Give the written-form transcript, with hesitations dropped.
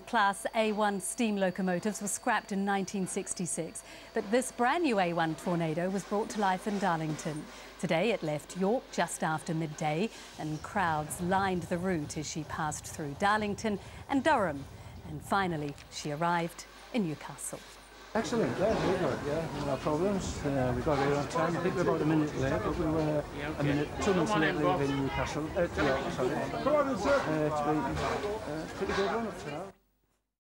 Class A1 steam locomotives were scrapped in 1966, but this brand new A1 Tornado was brought to life in Darlington. Today it left York just after midday and crowds lined the route as she passed through Darlington and Durham. And finally, she arrived in Newcastle. Excellent, yeah, very good, yeah, no problems. We got here on time. I think we're about a minute late, but we were a minute, 2 minutes late leaving Newcastle. York, sorry. It's been a pretty good one up to now.